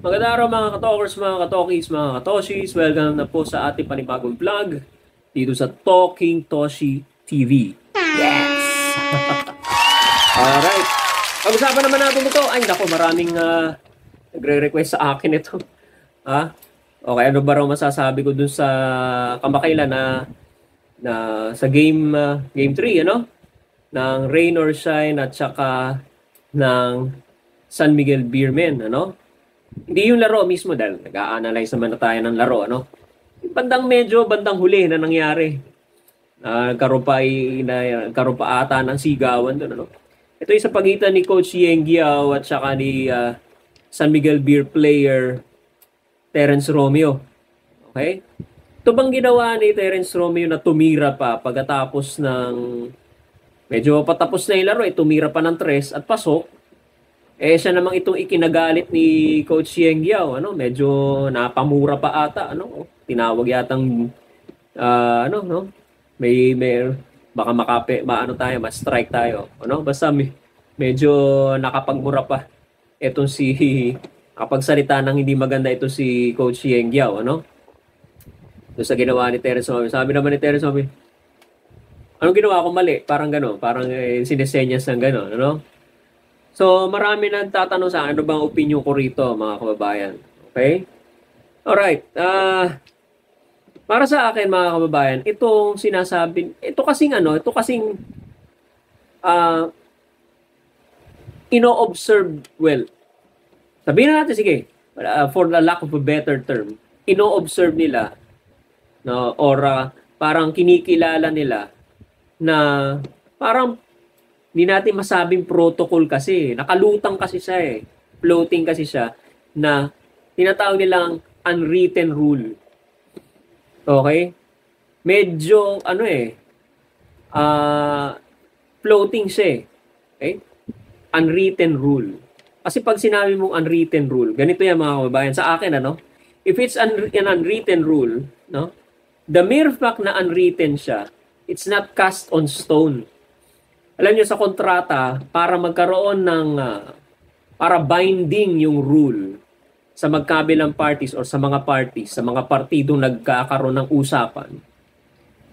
Magandang araw mga katokers, mga katokis, mga katoshis. Welcome na po sa ating panibagong vlog dito sa Talking Toshi TV. Yes! Alright. Pag-usapan naman natin ito. Ay, nako, maraming nagre-request sa akin ito. Ha? Okay, ano ba raw masasabi ko dun sa kamakailan na sa game 3, ano? Ng Rain or Shine at saka ng San Miguel Beermen, ano? Hindi yung laro mismo dahil nag-a-analyze naman na tayo ng laro, ano? Yung bandang huli na nangyari. Nagkaroon pa ata ng sigawan doon, ano? Ito yung sa pagitan ni Coach Yeng Giao at saka ni San Miguel Beer player Terence Romeo. Okay? Ito bang ginawa ni Terence Romeo na tumira pa pagkatapos ng medyo patapos na yung laro, tumira pa ng 3 at pasok. Siya namang itong ikinagalit ni Coach Yeng Giao, ano, medyo napamura pa ata, ano, tinawag yatang ano, no? May baka maano tayo, ma-strike tayo, ano? Basta medyo nakapagmura pa etong si kapag salita ng hindi maganda ito si Coach Yeng Giao, ano? Doon sa ginawa ni Terence Romeo. Sabi naman ni Terence Romeo, anong ginawa ko mali? Parang gano'n, parang sinesenyas ng gano'n, ano? So, marami nagtatanong sa akin, ano bang opinion ko rito, mga kababayan? Okay? Alright. Para sa akin, mga kababayan, itong sinasabi, ito kasing ino-observe, well, sabihin na natin, sige, for the lack of a better term, ino-observe nila, no, or parang kinikilala nila na parang hindi natin masabing protocol kasi. Nakalutang kasi siya eh. Floating kasi siya na tinatawag nilang unwritten rule. Okay? Medyo, floating siya eh. Okay? Unwritten rule. Kasi pag sinabi mong unwritten rule, ganito yan mga kababayan. Sa akin, ano? If it's an unwritten rule, no? The mere fact na unwritten siya, it's not cast on stone. Alam nyo, sa kontrata, para magkaroon ng, para binding yung rule sa magkabilang parties or sa mga parties, sa mga partidong nagkakaroon ng usapan,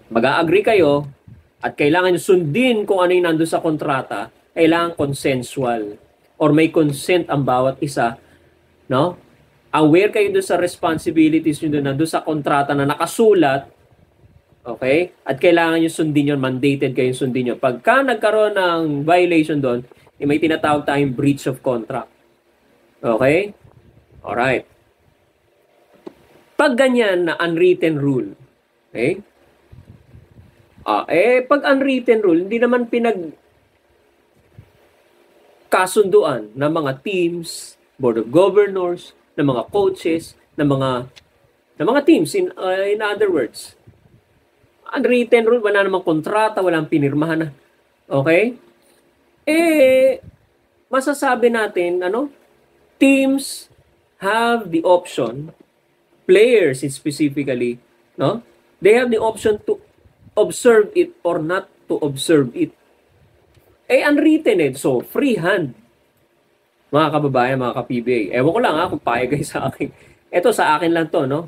mag-a-agree kayo at kailangan nyo sundin kung ano yung nandun sa kontrata, kailangan consensual or may consent ang bawat isa, no? Aware kayo doon sa responsibilities nyo doon sa kontrata na nakasulat. Okay? At kailangan nyo sundin yun, mandated kayo sundin yun. Pagka nagkaroon ng violation doon, may tinatawag tayong breach of contract. Okay? Alright. Pag ganyan na unwritten rule, okay? Pag unwritten rule, hindi naman kasunduan ng mga teams, board of governors, ng mga coaches, ng mga teams, in other words, unwritten rule, wala namang kontrata, walang pinirmahan na. Okay? Masasabi natin, teams have the option, players specifically, no? They have the option to observe it or not to observe it. Unwritten so free hand. Mga kababayan, mga ka-PBA. Ewan ko lang kung payag kayo sa akin. Ito sa akin lang to, no?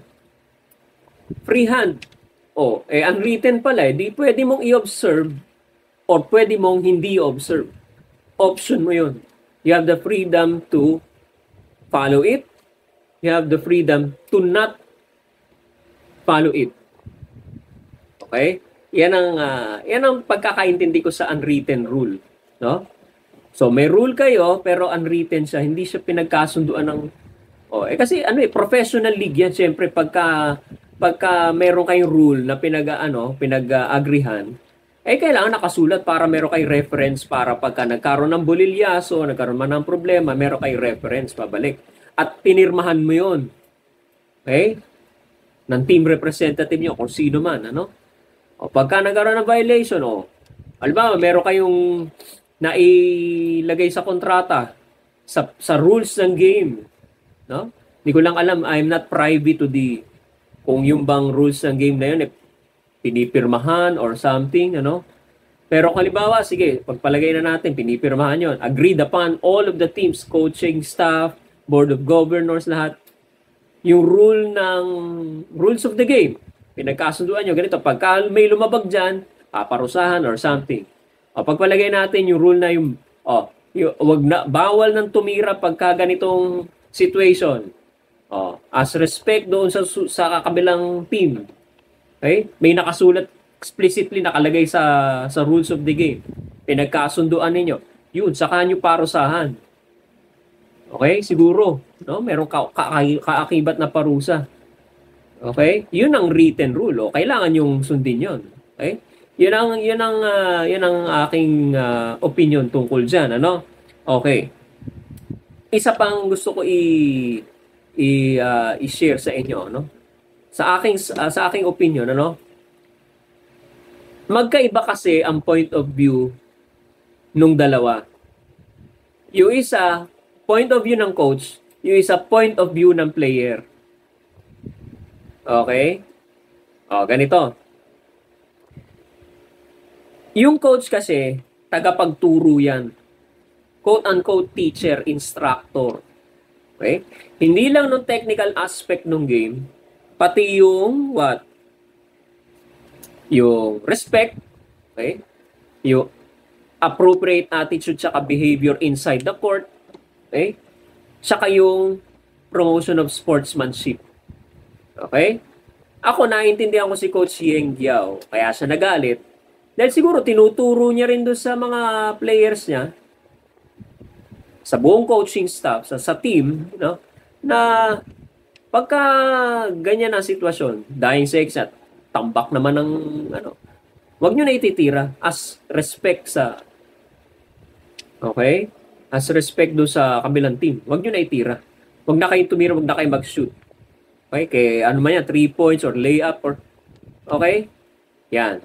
Free hand. Unwritten pala, di pwede mong i-observe or pwede mong hindi i-observe. Option mo yun. You have the freedom to follow it. You have the freedom to not follow it. Okay? Yan ang pagkakaintindi ko sa unwritten rule. No? So, may rule kayo, pero unwritten siya. Hindi siya pinagkasunduan ng... kasi professional league yan. Siyempre, pagka meron kayong rule na pinag-agrihan, kailangan nakasulat para meron kayong reference para pagka nagkaroon ng bulilyaso, nagkaroon man ng problema, meron kayong reference pabalik. At pinirmahan mo yun. Okay? Ng team representative nyo, kung sino man, pagka nagkaroon ng violation, halimbawa, meron kayong nailagay sa kontrata, sa rules ng game, no? Hindi ko lang alam, I'm not privy to kung yung bang rules ng game na yun, pinipirmahan or something, Pero halimbawa, sige, pagpalagay na natin, pinipirmahan yon. Agreed upon all of the teams, coaching staff, board of governors, lahat. Yung rules of the game. Pinagkasunduan nyo, ganito, pagka may lumabag dyan, paparusahan or something. O pagpalagay natin yung rule na bawal nang tumira pagka ganitong situation. As respect doon sa kabilang team. Okay? May nakasulat explicitly nakalagay sa rules of the game. Pinagkasunduan ninyo. Yun, saka nyo parusahan. Okay? Siguro, no? Merong kaakibat na parusa. Okay? Yun ang written rule. Kailangan yung sundin 'yon. Okay? Yun ang aking opinion tungkol diyan, ano? Okay. Isa pang gusto ko i-share sa inyo, no? Sa aking opinion, ano? Magkaiba kasi ang point of view nung dalawa. Yung isa, point of view ng coach, yung isa point of view ng player. Okay? Ganito. Yung coach kasi, tagapagturo yan. Quote-unquote teacher, instructor. Okay? Hindi lang ng technical aspect ng game, pati yung what? Yung respect, okay? Yung appropriate attitude tsaka behavior inside the court, okay? Tsaka yung promotion of sportsmanship. Okay? Ako, naiintindihan ko si Coach Yeng Giao, kaya siya nagalit. Dahil siguro tinuturo niya rin doon sa mga players niya, sa buong coaching staff, sa team, no? Na pagka ganyan ang sitwasyon, dying sex at tambak naman ng wag nyo na ititira as respect sa as respect do sa kabilang team. Wag nyo na itira. Wag na kayo tumira, wag na kayo mag-shoot. Okay? Kaya man yan, 3 points or layup or okay? Yan.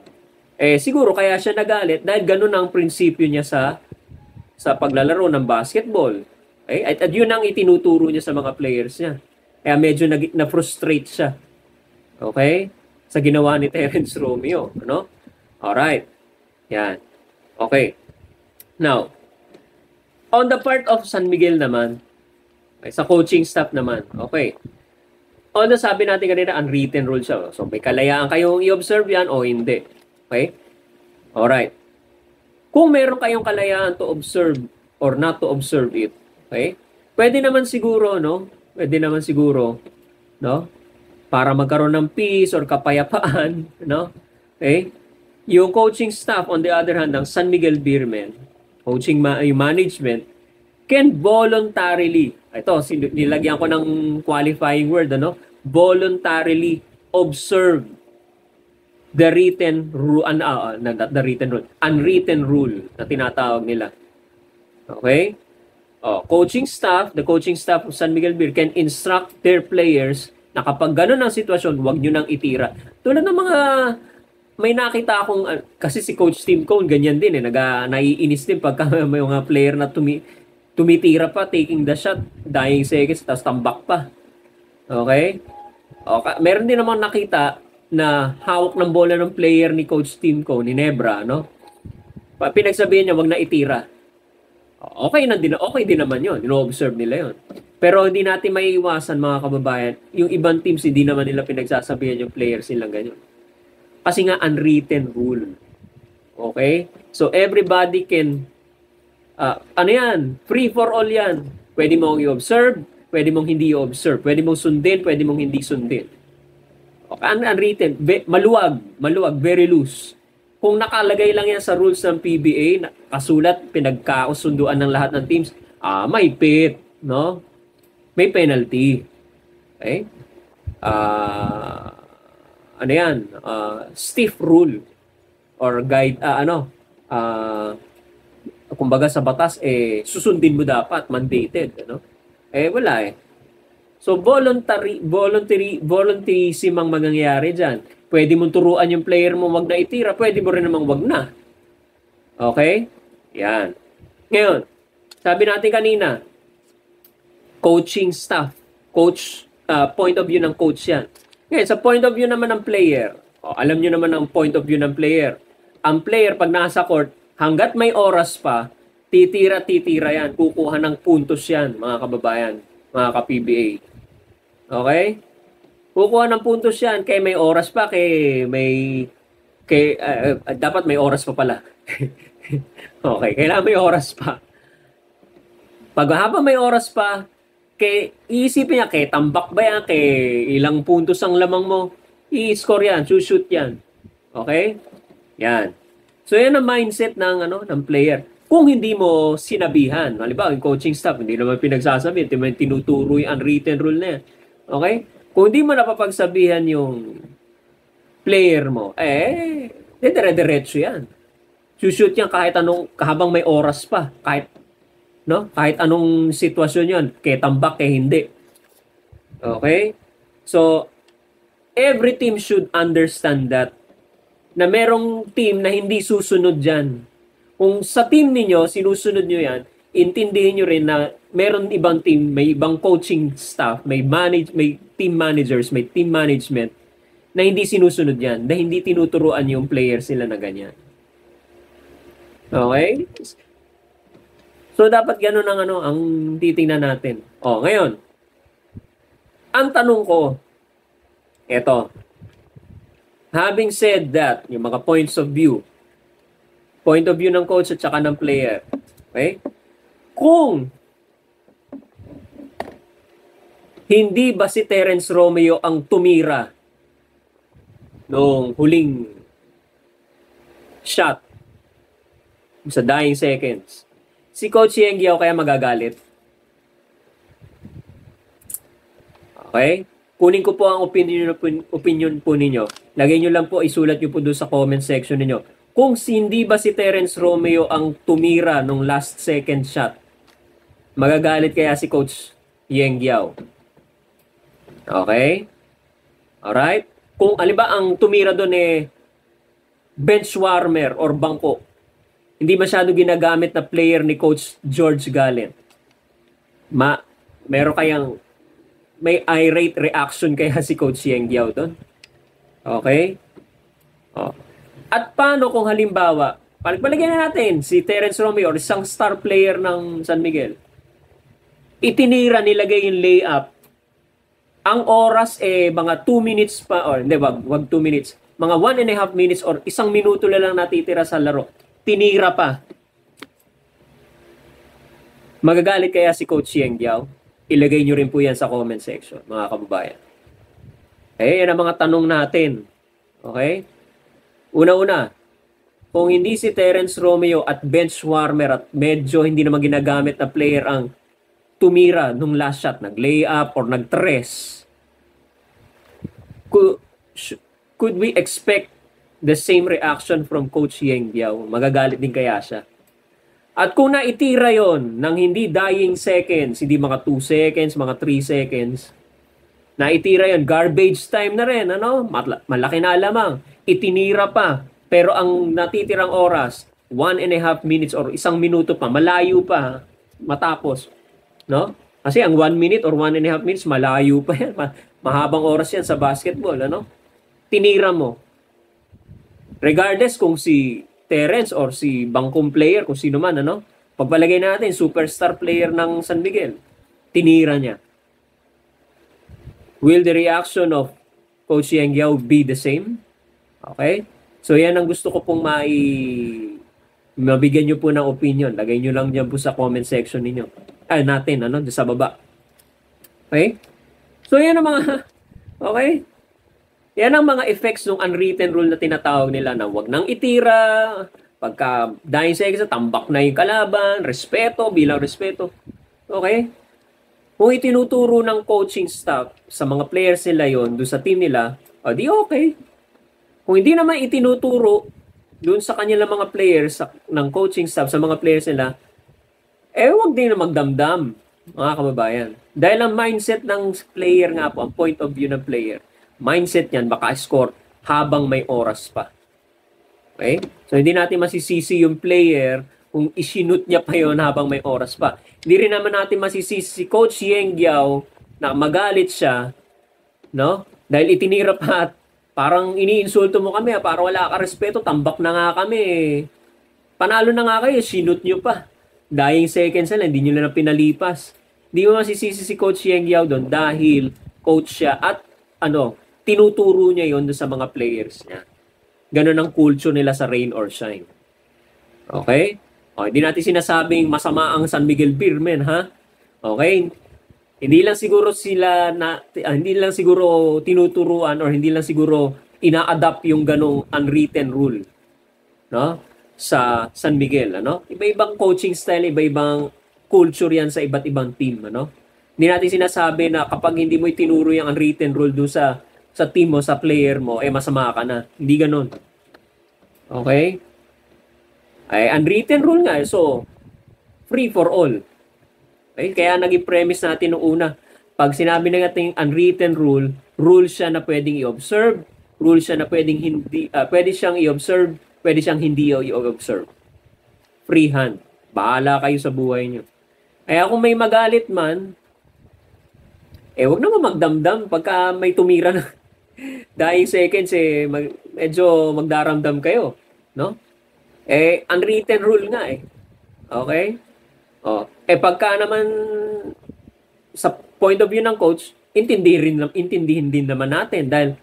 Siguro kaya siya nagalit dahil ganun ang prinsipyo niya sa paglalaro ng basketball. Okay? At yun ang itinuturo niya sa mga players niya. Kaya medyo na-frustrate siya. Okay? Sa ginawa ni Terence Romeo. Ano? Alright. Yan. Okay. Now, on the part of San Miguel naman, okay, sa coaching staff naman, okay. Although sabi natin kanina, unwritten rule siya. So, may kalayaan kayong i-observe yan o hindi. Okay? Alright. Kung meron kayong kalayaan to observe or not to observe it, okay? Pwede naman siguro, no? Pwede naman siguro, no? Para magkaroon ng peace or kapayapaan, no? Okay? Yung coaching staff, on the other hand, ng San Miguel Beermen, coaching management, can voluntarily, ito, nilagyan ko ng qualifying word, ano? Voluntarily observe the written rule, not the written rule, unwritten rule na tinatawag nila. Okay? Coaching staff, the coaching staff of San Miguel Beer can instruct their players na kapag gano'n ang sitwasyon, huwag nyo nang itira. Tulad ng mga, may nakita akong, kasi si Coach Tim Cone, ganyan din naiinis din pagka may mga player na tumitira pa, taking the shot, dying seconds, tapos tambak pa. Okay? Meron din namang nakita na hawak ng bola ng player ni Coach Tim Cone, ni Nebra, no? Pinagsabihan niya, wag na itira. Okay din naman yun. Ino-observe nila yun. Pero hindi natin maiiwasan, mga kababayan, yung ibang teams, hindi naman nila pinagsasabihan yung players nilang ganyan. Kasi nga, unwritten rule. Okay? So, everybody can, free for all yan. Pwede mong i-observe, pwede mong hindi i-observe, pwede mong sundin, pwede mong hindi sundin. Okay, unwritten, maluwag, very loose. Kung nakalagay lang yan sa rules ng PBA, kasulat, pinagkausunduan ng lahat ng teams, may pit, no? May penalty. Okay? Stiff rule or guide, kumbaga sa batas, susundin mo dapat, mandated, ano? Wala eh. So, voluntarism ang mangyayari dyan. Pwede mong turuan yung player mo wag na itira, pwede mo rin namang wag na. Okay? Yan. Ngayon, sabi natin kanina, coaching staff, point of view ng coach yan. Ngayon, sa point of view naman ng player, alam nyo naman ang point of view ng player. Ang player, pag nasa court, hanggat may oras pa, titira yan, kukuha ng puntos yan, mga kababayan. mga ka-PBA. Okay? Kukuha ng puntos yan, kay may oras pa, dapat may oras pa pala. Okay, kailangan may oras pa. Pag habang may oras pa, iisipin niya, tambak ba yan, ilang puntos ang lamang mo, i-score yan, shoot yan. Okay? Yan. So yan ang mindset ng player. Kung hindi mo sinabihan, halimbawa yung coaching staff, hindi naman pinagsasabi, tinuturo yung unwritten rule na yan. Okay? Kung hindi mo napapagsabihan yung player mo, dire-diretso yan. Shoot yan habang may oras pa, kahit anong sitwasyon yon, tambak, hindi. Okay? So, every team should understand that na merong team na hindi susunod dyan. Kung sa team ninyo, sinusunod nyo yan, intindihin nyo rin na meron ibang team, may ibang coaching staff, may team managers, may team management na hindi sinusunod yan, na hindi tinuturuan yung players sila na ganyan. Okay? So, dapat ganun ang titingnan natin. Ngayon, ang tanong ko, eto, having said that, yung mga points of view ng coach at saka ng player, okay? Kung hindi ba si Terence Romeo ang tumira noong huling shot sa dying seconds, si Coach Yeng Guiao kaya magagalit? Okay? Kunin ko po ang opinion po ninyo. Lagay nyo lang po, isulat nyo po doon sa comment section ninyo. Kung hindi ba si Terence Romeo ang tumira nung last second shot, magagalit kaya si Coach Yeng Guiao? Okay? Alright? Kung ang tumira doon bench warmer or bangko, hindi masyado ginagamit na player ni Coach George Gallen, may irate reaction kaya si Coach Yeng Guiao doon? Okay? At paano kung halimbawa, palagyan na natin si Terence Romeo or isang star player ng San Miguel, nilagay yung layup, ang oras mga 2 minutes pa, or hindi, wag 2 minutes, mga 1.5 minutes or 1 minuto na lang natitira sa laro, tinira pa. Magagalit kaya si Coach Yeng Guiao? Ilagay nyo rin po yan sa comment section, mga kababayan. Yan ang mga tanong natin. Okay? Una-una, kung hindi si Terence Romeo at bench warmer at medyo hindi naman ginagamit na player ang tumira nung last shot, nag-layup or nag-tres, could we expect the same reaction from Coach Yeng Guiao? Magagalit din kaya siya? At kung naitira yon ng hindi dying seconds, hindi mga 2 seconds, mga 3 seconds, naitira yon, garbage time na rin, malaki na alamang, itinira pa, pero ang natitirang oras, 1.5 minutes or 1 minuto pa, malayo pa matapos. No? Kasi ang 1 minute or 1.5 minutes, malayo pa yan. Mahabang oras yan sa basketball. Tinira mo. Regardless kung si Terence or si bangkong player, kung sino man, pagpalagay natin, superstar player ng San Miguel, tinira niya. Will the reaction of Coach Yeng Guiao be the same? Okay? So yan ang gusto ko pong mabigyan nyo po ng opinion. Lagay nyo lang dyan po sa comment section ninyo. Natin, dyan sa baba. Okay? So yan ang mga, okay? Yan ang mga effects ng unwritten rule na tinatawag nila na wag nang itira, pagka dying seconds, tambak na yung kalaban, respeto, bilang respeto. Okay? Kung itinuturo ng coaching staff sa mga players nila yon doon sa team nila, di okay. Kung hindi naman itinuturo doon sa kanilang mga players, ng coaching staff sa mga players nila, wag din na magdamdam, mga kababayan. Dahil ang mindset ng player nga po, ang point of view ng player, mindset niyan, baka score habang may oras pa. Okay? So, hindi natin masisisi yung player kung isinut niya pa yon habang may oras pa. Hindi rin naman natin masisisi si Coach Yeng Guiao na magalit siya, no? Dahil itinira pa at parang iniinsulto mo kami, parang wala ka respeto, tambak na nga kami. Panalo na nga kayo, sinut nyo pa. Dying seconds na lang, hindi nyo na pinalipas. Hindi mo masisisi si Coach Yeng Yao doon dahil coach siya at tinuturo niya yon sa mga players niya. Ganun ang culture nila sa rain or shine. Okay? O, hindi natin sinasabing masama ang San Miguel Beermen, ha? Okay? Hindi lang siguro hindi lang siguro tinuturuan or hindi lang siguro ina-adapt yung ganong unwritten rule, no? Sa San Miguel, ano? Iba-ibang coaching style, iba-ibang culture yan sa iba't ibang team, ano? Hindi natin sinasabi na kapag hindi mo itinuro yung unwritten rule doon sa team mo, sa player mo, masama ka na. Hindi ganoon. Okay? Ay, unwritten rule nga. So, free for all. Okay? Kaya naging premise natin noong una. Pag sinabi na natin unwritten rule, rule siya na pwedeng i-observe, rule siya na pwedeng hindi, pwede siyang i-observe, pwede siyang hindi i-observe. Free hand. Bahala kayo sa buhay nyo. Kaya kung may magalit man, wag naman magdamdam pagka may tumira na dying seconds, medyo magdaramdam kayo, no? Unwritten rule nga Okay? Pagka naman sa point of view ng coach, intindihin din naman natin dahil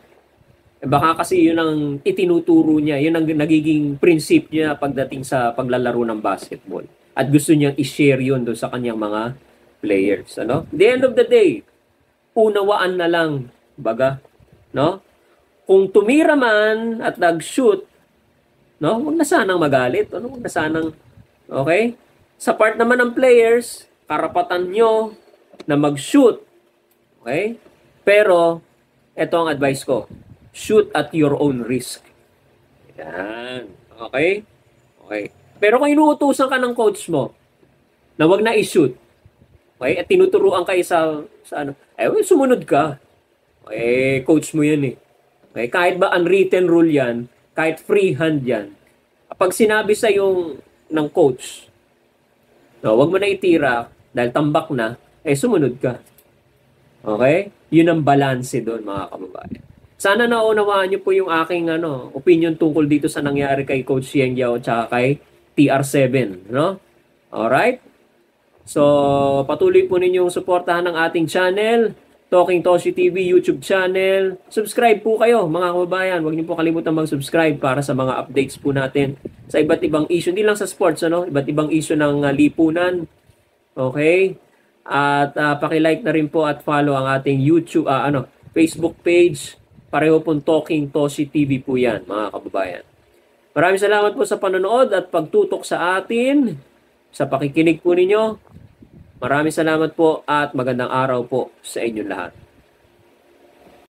baka kasi yun ang itinuturo niya, yun ang nagiging prinsipyo niya pagdating sa paglalaro ng basketball. At gusto niyang i-share yun doon sa kanyang mga players, ano? At the end of the day, unawaan na lang, baga, no? Kung tumira man at nag-shoot, no? Huwag na sanang magalit, ano? Huwag na sanang, okay? Sa part naman ng players, karapatan nyo na mag-shoot, okay? Pero, ito ang advice ko, shoot at your own risk. Yan, okay? Okay. Pero kung inuutusan ka ng coach mo, na wag na i-shoot, okay? At tinuturuan kayo sa sumunod ka. Coach mo yan Okay? Kahit ba unwritten rule yan, kahit free hand yan, pag sinabi sa yung ng coach, wag mo na itira dahil tambak na, sumunod ka. Okay? Yun ang balanse doon, mga kababayan. Sana naunawaan niyo po yung aking opinion tungkol dito sa nangyari kay Coach Yeng Yao at kay TR7, no? Alright? So, patuloy po ninyong suportahan ng ating channel, Talking Toshi TV YouTube channel. Subscribe po kayo, mga kababayan. Huwag niyo po kalimutan mag-subscribe para sa mga updates po natin sa iba't ibang issue. Hindi lang sa sports, iba't ibang issue ng lipunan. Okay? At paki-like na rin po at follow ang ating YouTube, Facebook page. Pareho pong Talking Toshi TV po yan, mga kababayan. Maraming salamat po sa panonood at pagtutok sa atin, sa pakikinig po ninyo. Maraming salamat po at magandang araw po sa inyong lahat.